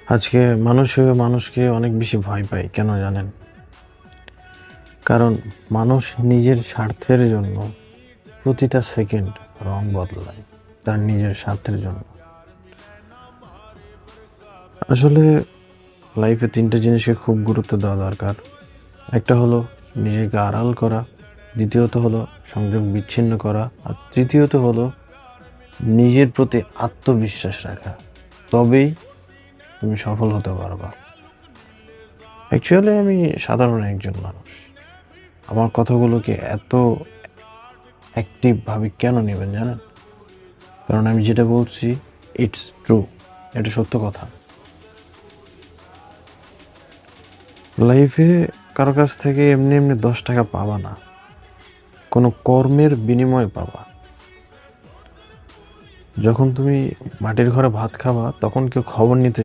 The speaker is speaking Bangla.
আজকে মানুষকে অনেক বেশি ভয় পায়, কেন জানেন? কারণ মানুষ নিজের স্বার্থের জন্য প্রতিটা সেকেন্ড রং বদলায়, তার নিজের স্বার্থের জন্য। আসলে লাইফে 3টা জিনিসকে খুব গুরুত্ব দেওয়া দরকার। একটা হলো নিজেকে আড়াল করা, দ্বিতীয়ত হলো সংযোগ বিচ্ছিন্ন করা, আর তৃতীয়ত হলো নিজের প্রতি আত্মবিশ্বাস রাখা। তবেই তুমি সফল হতে পারবা। অ্যাকচুয়ালি আমি সাধারণ একজন মানুষ। আমার কথাগুলোকে এত অ্যাক্টিভভাবে কেন নেবেন জানেন? কারণ আমি যেটা বলছি ইটস ট্রু, এটা সত্য কথা। লাইফে কারো কাছ থেকে এমনি এমনি 10 টাকা পাবা না, কোনো কর্মের বিনিময়ে পাবা। যখন তুমি মাটির ঘরে ভাত খাবা, তখন কেউ খবর নিতে